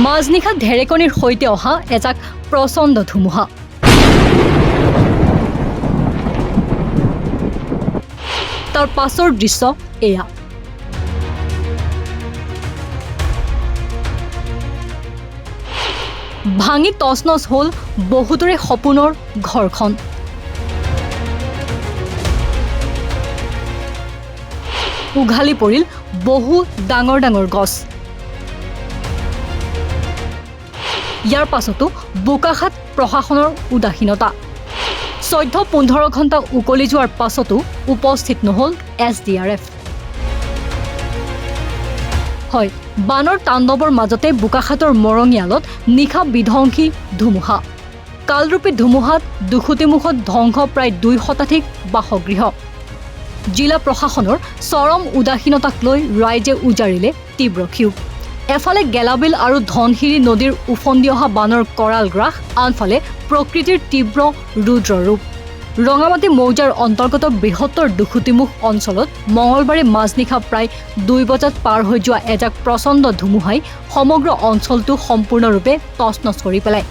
মাজনিশা ঢেৰেকনিৰ সৈতে অহা এজাক প্ৰচণ্ড ধুমুহা। তাৰ পাছৰ দৃশ্য এয়া। ভাঙি তছনছ হ'ল বহুতৰে সপোনৰ ঘৰখন। উঘালি পৰিল বহু ডাঙৰ ডাঙৰ গছ। ইয়াৰ পাছতো বোকাখাত প্ৰশাসনৰ উদাসীনতা। 14-15 ঘণ্টা উকলি যোৱাৰ পাছতো উপস্থিত নহল SDRF। হয়, বানৰ তাণ্ডৱৰ মাজতে বোকাখাতৰ মৰঙিয়ালত নিশা বিধ্বংসী ধুমুহা। কালৰূপী ধুমুহাত দুখুটিমুখত ধ্বংস প্ৰায় 2 শতাধিক বাসগৃহ। জিলা প্ৰশাসনৰ চৰম উদাসীনতাক লৈ ৰাইজে উজাৰিলে তীব্ৰ ক্ষোভ। এফালে গেলাবিল আৰু ধনশিৰি নদীৰ উফন্দি অহা বানৰ কৰাল গ্ৰাস, আনফালে প্ৰকৃতিৰ তীব্ৰ ৰুদ্ৰ ৰূপ। ৰঙামাটি মৌজাৰ অন্তৰ্গত বৃহত্তৰ দুখুটিমুখ অঞ্চলত মঙলবাৰে মাজনিশা প্ৰায় 2 বজাত পাৰ হৈ যোৱা এজাক প্ৰচণ্ড ধুমুহাই সমগ্ৰ অঞ্চলটো সম্পূৰ্ণৰূপে তছনছ কৰি পেলায়।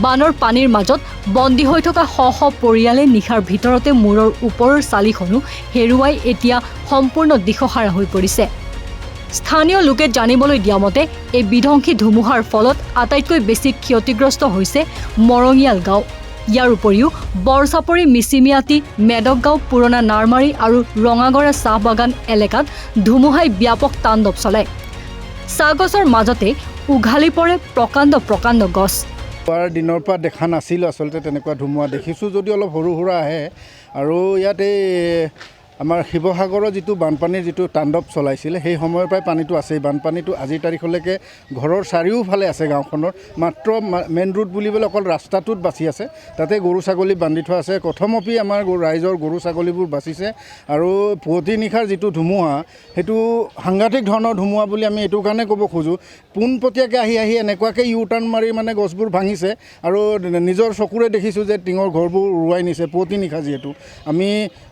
বানৰ পানীৰ মাজত বন্দী হৈ থকা শ শ পৰিয়ালে নিশাৰ ভিতৰতে মূৰৰ ওপৰৰ চালিখনো হেৰুৱাই এতিয়া সম্পূৰ্ণ দিশহাৰা হৈ পৰিছে। স্থানীয় লোকে জানিবলৈ দিয়া মতে এই বিধ্বংসী ধুমুহাৰ ফলত আটাইতকৈ বেছি ক্ষতিগ্ৰস্ত হৈছে মৰঙিয়াল গাঁও। ইয়াৰ উপৰিও বৰচাপৰি, মিচিমিয়াটি, মেডকগাঁও, পুৰণা নাৰমাৰী আৰু ৰঙাগড়া চাহ বাগান এলেকাত ধুমুহাই ব্যাপক তাণ্ডৱ চলায়। চাহ গছৰ মাজতে উঘালি পৰে প্ৰকাণ্ড প্ৰকাণ্ড গছ। দিনৰ পৰা দেখা নাছিলোঁ আচলতে তেনেকুৱা ধুমুহা। দেখিছোঁ যদি অলপ সৰু সুৰা আহে। আৰু ইয়াত এই আমাৰ শিৱসাগৰৰ যিটো বানপানীৰ যিটো তাণ্ডৱ চলাইছিলে সেই সময়ৰ পৰাই পানীটো আছেই। বানপানীটো আজিৰ তাৰিখলৈকে ঘৰৰ চাৰিওফালে আছে গাঁওখনৰ। মাত্ৰ মেইন ৰোড বুলিবলৈ অকল ৰাস্তাটোত বাচি আছে, তাতে গৰু ছাগলী বান্ধি থোৱা আছে। কথমপি আমাৰ ৰাইজৰ গৰু ছাগলীবোৰ বাচিছে। আৰু পুৱতি নিশাৰ যিটো ধুমুহা সেইটো সাংঘাতিক ধৰণৰ ধুমুহা বুলি আমি এইটো কাৰণে ক'ব খোজোঁ। পোনপটীয়াকৈ আহি এনেকুৱাকৈ ইউ টাৰ্ণ মাৰি মানে গছবোৰ ভাঙিছে। আৰু নিজৰ চকুৰে দেখিছোঁ যে টিঙৰ ঘৰবোৰ উৰুৱাই নিছে পুৱতি নিশা। যিহেতু আমি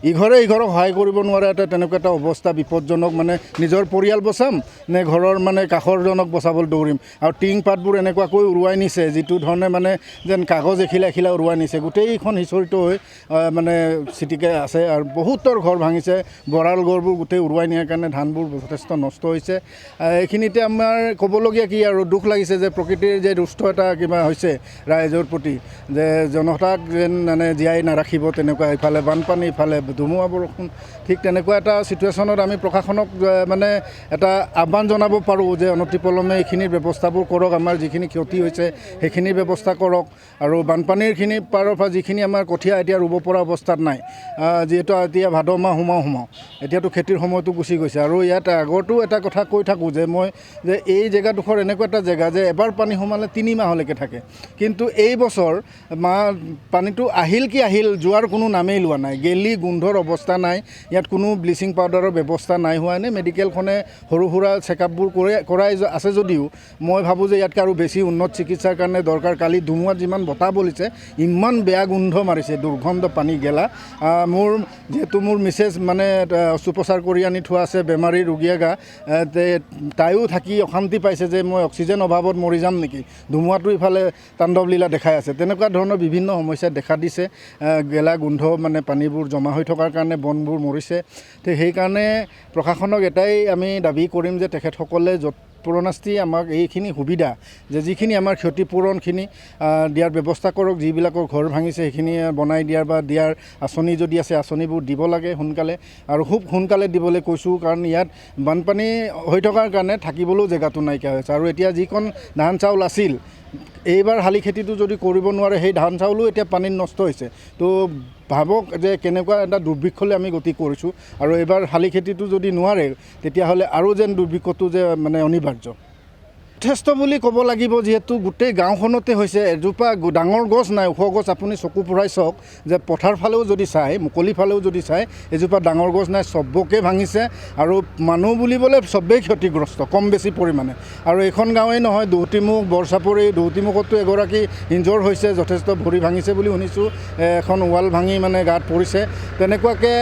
ইঘৰে সিঘৰক সহায় কৰিব নোৱাৰা তেনেকুৱা এটা অৱস্থা, বিপদজনক। মানে নিজৰ পৰিয়াল বচাম নে ঘৰৰ মানে কাষৰজনক বচাবলৈ দৌৰিম। আৰু টিং পাতবোৰ এনেকুৱাকৈ উৰুৱাই নিছে যিটো ধৰণে মানে যেন কাগজ এখিলা এখিলা উৰুৱাই নিছে। গোটেইখন সিঁচৰিত হৈ মানে চিটিকে আছে। আৰু বহুতৰ ঘৰ ভাঙিছে। বৰাল ঘৰবোৰ গোটেই উৰুৱাই নিয়াৰ কাৰণে ধানবোৰ যথেষ্ট নষ্ট হৈছে। এইখিনিতে আমাৰ ক'বলগীয়া কি আৰু দুখ লাগিছে যে প্ৰকৃতিৰ যে দুষ্ট এটা কিবা হৈছে ৰাইজৰ প্ৰতি, যে জনতাক যেন মানে জীয়াই নাৰাখিব তেনেকুৱা। ইফালে বানপানী, ইফালে ধুমুহা বৰষুণ। ঠিক তেনেকুৱা এটা ছিটুৱেশ্যনত আমি প্ৰশাসনক মানে এটা আহ্বান জনাব পাৰোঁ যে অনতিপলমে এইখিনিৰ ব্যৱস্থাবোৰ কৰক। আমাৰ যিখিনি ক্ষতি হৈছে সেইখিনিৰ ব্যৱস্থা কৰক। আৰু বানপানীৰখিনি পাৰৰ পৰা যিখিনি আমাৰ কঠীয়া এতিয়া ৰুব পৰা অৱস্থাত নাই, যিহেতু এতিয়া ভাদ মাহ সোমাওঁ এতিয়াতো খেতিৰ সময়টো গুচি গৈছে। আৰু ইয়াত আগতো এটা কথা কৈ থাকোঁ যে এই জেগাডোখৰ এনেকুৱা এটা জেগা যে এবাৰ পানী সোমালে 3 মাহলৈকে থাকে। কিন্তু এই বছৰ পানীটো আহিল কি আহিল, যোৱাৰ কোনো নামেই লোৱা নাই। গেলি গোন্ধৰ অৱস্থা নাই। ইয়াত কোনো ব্লিচিং পাউডাৰৰ ব্যৱস্থা নাই হোৱা। এনে মেডিকেলখনে সৰু সুৰা চেকআপবোৰ কৰাই আছে যদিও মই ভাবোঁ যে ইয়াতকৈ আৰু বেছি উন্নত চিকিৎসাৰ কাৰণে দৰকাৰ। কালি ধুমুহাত যিমান বতাহ বলিছে ইমান বেয়া গোন্ধ মাৰিছে, দুৰ্গন্ধ পানী গেলা। যিহেতু মোৰ মিছেছ মানে অস্ত্ৰোপচাৰ কৰি আনি থোৱা আছে, বেমাৰী ৰোগীয়া তাইও থাকি অশান্তি পাইছে যে মই অক্সিজেন অভাৱত মৰি যাম নেকি। ধুমুহাটো ইফালে তাণ্ডৱ লীলা দেখাই আছে। তেনেকুৱা ধৰণৰ বিভিন্ন সমস্যা দেখা দিছে। গেলা গোন্ধ মানে পানীবোৰ জমা হৈ থকাৰ কাৰণে বনবোৰ মৰিছে। তো সেইকাৰণে প্ৰশাসনক এটাই আমি দাবী কৰিম যে তেখেতসকলে যৎপৰোনাস্তি আমাক এইখিনি সুবিধা, যে যিখিনি আমাৰ ক্ষতিপূৰণখিনি দিয়াৰ ব্যৱস্থা কৰক। যিবিলাকৰ ঘৰ ভাঙিছে সেইখিনি বনাই দিয়াৰ আঁচনি যদি আছে আঁচনিবোৰ দিব লাগে সোনকালে, আৰু খুব সোনকালে দিবলৈ কৈছোঁ। কাৰণ ইয়াত বানপানী হৈ থকাৰ কাৰণে থাকিবলৈও জেগাটো নাইকিয়া হৈছে। আৰু এতিয়া যিকণ ধান চাউল আছিল, এইবাৰ শালি খেতিটো যদি কৰিব নোৱাৰে সেই ধান চাউলো এতিয়া পানীত নষ্ট হৈছে। তো ভাবক যে কেনেকুৱা এটা দুৰ্ভিক্ষলৈ আমি গতি কৰিছোঁ। আৰু এইবাৰ শালি খেতিটো যদি নোৱাৰে তেতিয়াহ'লে আৰু যেন দুৰ্ভিক্ষটো যে মানে অনিবাৰ্য। যথেষ্ট বুলি ক'ব লাগিব, যিহেতু গোটেই গাঁওখনতে হৈছে। এজোপা ডাঙৰ গছ নাই, ওখ গছ। আপুনি চকু ফুৰাই চাওক যে পথাৰ ফালেও যদি চায়, মুকলি ফালেও যদি চায়, এজোপা ডাঙৰ গছ নাই। চবকে ভাঙিছে। আৰু মানুহ বুলিবলৈ চবেই ক্ষতিগ্ৰস্ত কম বেছি পৰিমাণে। আৰু এইখন গাঁৱেই নহয়, দৌতিমুখ, বৰচাপৰি, দৌতিমুখতো এগৰাকী ইনজৰ্ড হৈছে, যথেষ্ট ভৰি ভাঙিছে বুলি শুনিছোঁ। এখন ৱাল ভাঙি মানে গাত পৰিছে। তেনেকুৱাকৈ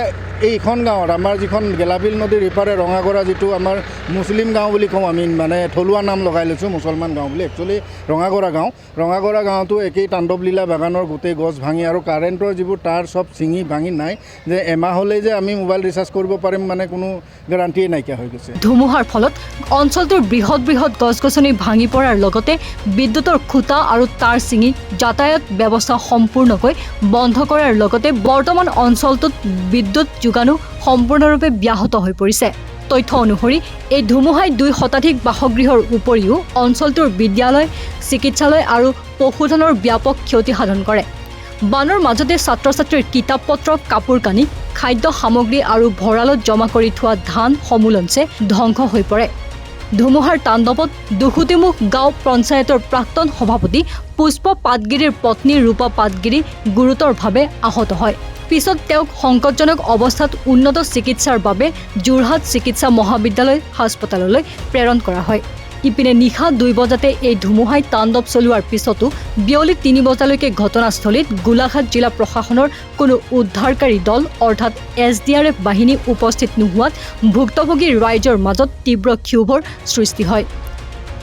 এইখন গাঁৱত আমাৰ যিখন গেলাবিল নদীৰ ইপাৰে ৰঙাগৰা যিটো আমাৰ মুছলিম গাঁও বুলি কওঁ আমি মানে থলুৱা নাম লগাই লৈছোঁ মুছলমান গাঁও বুলি একচুৱেলি ৰঙাগৰা গাঁৱতো একেই তাণ্ডৱলীলা বাগানৰ গোটেই গছ ভাঙি আৰু কাৰেণ্টৰ যিবোৰ তাঁৰ চব ছিঙি ভাঙি নাই যে এমাহ হ'লেই যে আমি মোবাইল ৰিচাৰ্জ কৰিব পাৰিম মানে কোনো গেৰাণ্টিয়ে নাইকিয়া হৈ গৈছে। ধুমুহাৰ ফলত অঞ্চলটোৰ বৃহৎ গছ গছনি ভাঙি পৰাৰ লগতে বিদ্যুতৰ খুঁটা আৰু তাঁৰ ছিঙি যাতায়াত ব্যৱস্থা সম্পূৰ্ণকৈ বন্ধ কৰাৰ লগতে বৰ্তমান অঞ্চলটোত বিদ্যুৎ যোগানো সম্পূৰ্ণৰূপে ব্যাহত হৈ পৰিছে। তথ্য অনুসৰি এই ধুমুহাই 2 শতাধিক বাসগৃহৰ উপৰিও অঞ্চলটোৰ বিদ্যালয়, চিকিৎসালয় আৰু পশুধনৰ ব্যাপক ক্ষতি সাধন কৰে। বানৰ মাজতে ছাত্ৰ ছাত্ৰীৰ কিতাপ পত্ৰ, কাপোৰ কানি, খাদ্য সামগ্ৰী আৰু ভঁৰালত জমা কৰি থোৱা ধান সমূলঞ্চে ধ্বংস হৈ পৰে। ধুমুহাৰ তাণ্ডৱত দুখুটিমুখ গাঁও পঞ্চায়তৰ প্ৰাক্তন সভাপতি পুষ্প পাটগিৰিৰ পত্নী ৰূপা পাটগিৰি গুৰুতৰভাৱে আহত হয়। পিছত তেওঁক সংকটজনক অৱস্থাত উন্নত চিকিৎসাৰ বাবে যোৰহাট চিকিৎসা মহাবিদ্যালয় হাস্পতাললৈ প্ৰেৰণ কৰা হয়। ইপিনে নিশা 2 বজাতে এই ধুমুহাই তাণ্ডৱ চলোৱাৰ পিছতো বিয়লি 3 বজালৈকে ঘটনাস্থলীত গোলাঘাট জিলা প্ৰশাসনৰ কোনো উদ্ধাৰকাৰী দল অৰ্থাৎ SDRF বাহিনী উপস্থিত নোহোৱাত ভুক্তভোগী ৰাইজৰ মাজত তীব্ৰ ক্ষোভৰ সৃষ্টি হয়।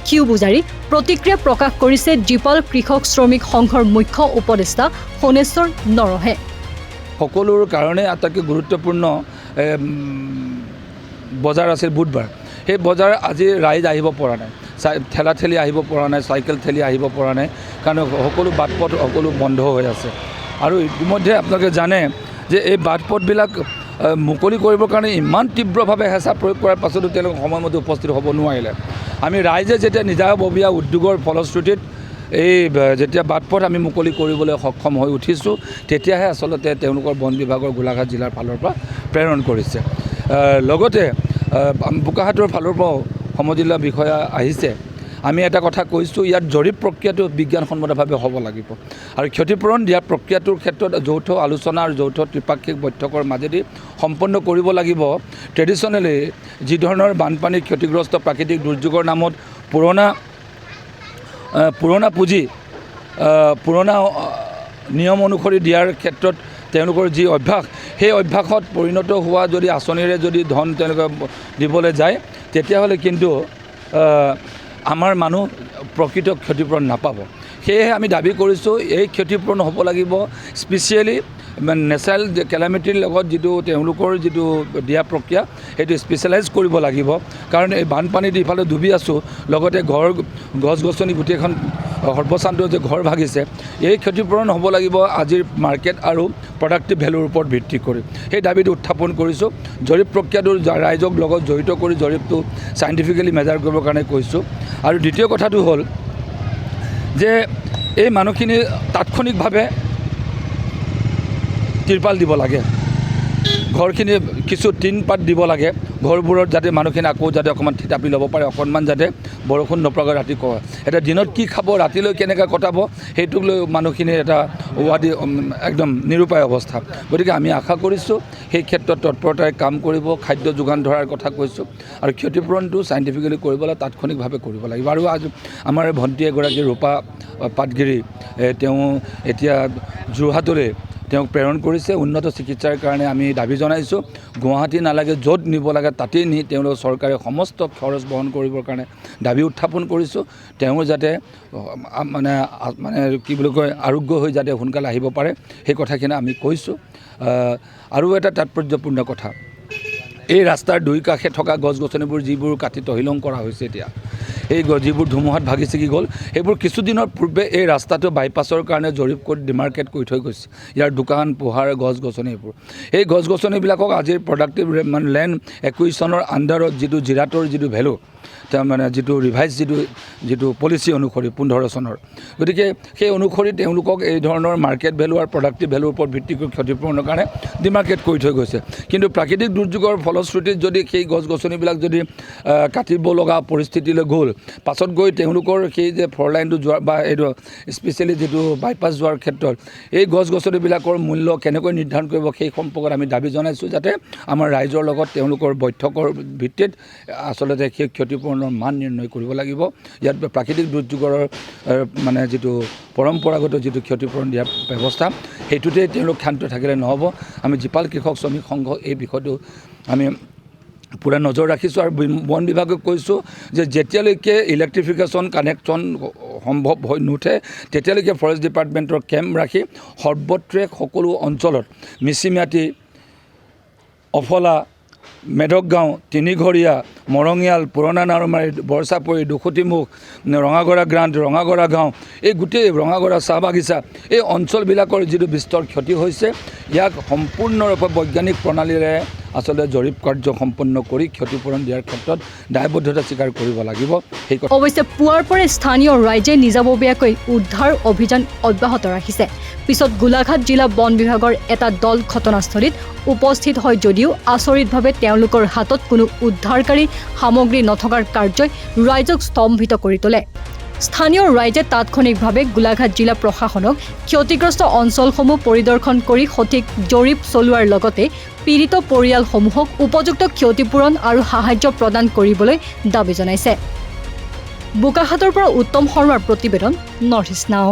ক্ষোভ উজাৰি প্ৰতিক্ৰিয়া প্ৰকাশ কৰিছে জীপাল কৃষক শ্ৰমিক সংঘৰ মুখ্য উপদেষ্টা সোণেশ্বৰ নৰহে। সকলোৰ কাৰণে আটাইতকৈ গুৰুত্বপূৰ্ণ বজাৰ আছিল বুধবাৰ। সেই বজাৰ আজি ৰাইজ আহিব পৰা নাই, ঠেলা ঠেলি আহিব পৰা নাই, চাইকেল ঠেলি আহিব পৰা নাই, কাৰণ সকলো বাট পথ সকলো বন্ধ হৈ আছে। আৰু ইতিমধ্যে আপোনালোকে জানে যে এই বাট পথবিলাক মুকলি কৰিবৰ কাৰণে ইমান তীব্ৰভাৱে হেঁচা প্ৰয়োগ কৰাৰ পাছতো তেওঁলোক সময়মতে উপস্থিত হ'ব নোৱাৰিলে। আমি ৰাইজে যেতিয়া নিজাববীয়া উদ্যোগৰ ফলশ্ৰুতিত এই যেতিয়া বাট পথ আমি মুকলি কৰিবলৈ সক্ষম হৈ উঠিছোঁ, তেতিয়াহে আচলতে তেওঁলোকৰ বন বিভাগৰ গোলাঘাট জিলাৰ ফালৰ পৰা প্ৰেৰণ কৰিছে। লগতে বোকাখাতৰ ফালৰ পৰাও সমজিলা বিষয়া আহিছে। আমি এটা কথা কৈছোঁ, ইয়াত জৰীপ প্ৰক্ৰিয়াটো বিজ্ঞানসন্মতভাৱে হ'ব লাগিব আৰু ক্ষতিপূৰণ দিয়াৰ প্ৰক্ৰিয়াটোৰ ক্ষেত্ৰত যৌথ আলোচনা আৰু যৌথ ত্ৰিপাক্ষিক বৈঠকৰ মাজেদি সম্পন্ন কৰিব লাগিব। ট্ৰেডিশ্যনেলি যি ধৰণৰ বানপানী ক্ষতিগ্ৰস্ত প্ৰাকৃতিক দুৰ্যোগৰ নামত পুৰণা পুঁজি পুৰণা নিয়ম অনুসৰি দিয়াৰ ক্ষেত্ৰত তেওঁলোকৰ যি অভ্যাস, সেই অভ্যাসত পৰিণত হোৱা যদি আঁচনিৰে যদি ধন তেওঁলোকে দিবলৈ যায়, তেতিয়াহ'লে কিন্তু আমাৰ মানুহ প্ৰকৃত ক্ষতিপূৰণ নাপাব। সেয়েহে আমি দাবী কৰিছোঁ এই ক্ষতিপূৰণ হ'ব লাগিব স্পেচিয়েলি নেচাৰেল কেলামিটিৰ লগত যিটো তেওঁলোকৰ যিটো দিয়া প্ৰক্ৰিয়া সেইটো স্পেচিয়েলাইজ কৰিব লাগিব। কাৰণ এই বানপানীত ইফালে ডুবি আছোঁ, লগতে গছ গছনি গোটেইখন সৰ্বশান্ত যে ঘৰ ভাগিছে, এই ক্ষতিপূৰণ হ'ব লাগিব আজিৰ মাৰ্কেট আৰু প্ৰডাক্টিভ ভেলুৰ ওপৰত ভিত্তি কৰি। সেই দাবীটো উত্থাপন কৰিছোঁ। জৰীপ প্ৰক্ৰিয়াটো ৰাইজক লগত জড়িত কৰি জৰীপটো চাইণ্টিফিকেলি মেজাৰ কৰিবৰ কাৰণে কৈছোঁ। আৰু দ্বিতীয় কথাটো হ'ল যে এই মানুহখিনি তাৎক্ষণিকভাৱে তিৰপাল দিব লাগে, ঘৰখিনি কিছু টিন পাত দিব লাগে, ঘৰবোৰত যাতে মানুহখিনি আকৌ যাতে অকণমান থিতাপি ল'ব পাৰে, অকণমান যাতে বৰষুণ নপৰাকৈ ৰাতি এতিয়া দিনত কি খাব, ৰাতিলৈ কেনেকৈ কটাব, সেইটোক লৈ মানুহখিনি এটা একদম নিৰুপায় অৱস্থা। গতিকে আমি আশা কৰিছোঁ সেই ক্ষেত্ৰত তৎপৰতাৰে কাম কৰিব, খাদ্য যোগান ধৰাৰ কথা কৈছোঁ আৰু ক্ষতিপূৰণটো চাইণ্টিফিকেলি কৰিবলৈ তাৎক্ষণিকভাৱে কৰিব লাগিব। আৰু আজি আমাৰ ভণ্টি এগৰাকী ৰূপা পাটগিৰি, তেওঁ এতিয়া যোৰহাটলৈ তেওঁক প্ৰেৰণ কৰিছে উন্নত চিকিৎসাৰ কাৰণে। আমি দাবী জনাইছোঁ গুৱাহাটী নালাগে, য'ত নিব লাগে তাতেই নি তেওঁলোক চৰকাৰে সমস্ত খৰচ বহন কৰিবৰ কাৰণে দাবী উত্থাপন কৰিছোঁ। তেওঁ যাতে মানে কি বুলি কয় আৰোগ্য হৈ যাতে সোনকালে আহিব পাৰে, সেই কথাখিনি আমি কৈছোঁ। আৰু এটা তাৎপৰ্যপূৰ্ণ কথা, এই ৰাস্তাৰ 2 কাষে থকা গছ গছনিবোৰ যিবোৰ কাটি তহিলং কৰা হৈছে এতিয়া, এই যিবোৰ ধুমুহাত ভাগি ছিগি গ'ল, সেইবোৰ কিছুদিনৰ পূৰ্বে এই ৰাস্তাটো বাইপাছৰ কাৰণে জৰীপ কৰি ডিমাৰ্কেট কৰি থৈ গৈছে। ইয়াৰ দোকান পোহাৰ গছ গছনিবোৰ, এই গছ গছনিবিলাকক আজিৰ প্ৰডাক্টিভ মানে লেণ্ড একুইশ্যনৰ আণ্ডাৰত যিটো জিৰাটৰ যিটো ভেলু, মানে যিটো ৰিভাইজ যিটো পলিচি অনুসৰি 15 চনৰ, গতিকে সেই অনুসৰি তেওঁলোকক এই ধৰণৰ মাৰ্কেট ভেলু আৰু প্ৰডাক্টিভ ভেলুৰ ওপৰত ভিত্তি কৰি ক্ষতিপূৰণৰ কাৰণে ডিমাৰ্কেট কৰি থৈ গৈছে। কিন্তু প্ৰাকৃতিক দুৰ্যোগৰ ফলশ্ৰুতিত যদি সেই গছ গছনিবিলাক যদি কাটিব লগা পৰিস্থিতিলৈ গ'ল, পাছত গৈ তেওঁলোকৰ সেই যে 4 লাইনটো যোৱাৰ বা এইটো স্পেচিয়েলি যিটো বাইপাছ যোৱাৰ ক্ষেত্ৰত এই গছ গছনিবিলাকৰ মূল্য কেনেকৈ নিৰ্ধাৰণ কৰিব, সেই সম্পৰ্কত আমি দাবী জনাইছোঁ যাতে আমাৰ ৰাইজৰ লগত তেওঁলোকৰ বৈঠকৰ ভিত্তিত আচলতে সেই ক্ষতিপূৰণৰ মান নিৰ্ণয় কৰিব লাগিব। ইয়াত প্ৰাকৃতিক দুৰ্যোগৰ মানে যিটো পৰম্পৰাগত যিটো ক্ষতিপূৰণ দিয়াৰ ব্যৱস্থা সেইটোতে তেওঁলোক ক্ষান্ত থাকিলে নহ'ব। আমি জীপাল কৃষক শ্ৰমিক সংঘ এই বিষয়টো আমি পূৰা নজৰ ৰাখিছোঁ আৰু বন বিভাগক কৈছোঁ যে যেতিয়ালৈকে ইলেক্ট্ৰিফিকেশ্যন কানেকশ্যন সম্ভৱ হৈ নুঠে তেতিয়ালৈকে ফৰেষ্ট ডিপাৰ্টমেণ্টৰ কেম্প ৰাখি সৰ্বত্ৰে সকলো অঞ্চলত মিচিমিয়াটি, অফলা, মেধকগাঁও, তিনিঘৰীয়া, মৰঙিয়াল, পুৰণা নাৰুমাৰী, বৰচাপৰি, দুখুটিমুখ, ৰঙাগৰা গ্ৰাণ্ট, ৰঙাগৰা গাঁও, এই গোটেই ৰঙাগৰা চাহ বাগিচা এই অঞ্চলবিলাকৰ যিটো বিস্তৰ ক্ষতি হৈছে ইয়াক সম্পূৰ্ণৰূপে বৈজ্ঞানিক প্ৰণালীৰে আচলতে জৰীপ কাৰ্য সম্পন্ন কৰি ক্ষতিপূৰণ দিয়াৰ ক্ষেত্ৰত দায়বদ্ধতা স্বীকাৰ কৰিব লাগিব। সেই অৱশ্যে পুৱাৰ পৰাই স্থানীয় ৰাইজে নিজাববীয়াকৈ উদ্ধাৰ অভিযান অব্যাহত ৰাখিছে। পিছত গোলাঘাট জিলা বন বিভাগৰ এটা দল ঘটনাস্থলীত উপস্থিত হয় যদিও আচৰিতভাৱে তেওঁলোকৰ হাতত কোনো উদ্ধাৰকাৰী সামগ্ৰী নথকাৰ কাৰ্যই ৰাইজক স্তম্ভিত কৰি তোলে। স্থানীয় ৰাইজে তাৎক্ষণিকভাৱে গোলাঘাট জিলা প্ৰশাসনক ক্ষতিগ্ৰস্ত অঞ্চলসমূহ পৰিদৰ্শন কৰি সঠিক জৰীপ চলোৱাৰ লগতে পীড়িত পৰিয়ালসমূহক উপযুক্ত ক্ষতিপূৰণ আৰু সাহায্য প্ৰদান কৰিবলৈ দাবী জনাইছে। বোকাখাতৰ পৰা উত্তম শৰ্মাৰ প্ৰতিবেদন, নৰ্থ ইষ্ট নাও।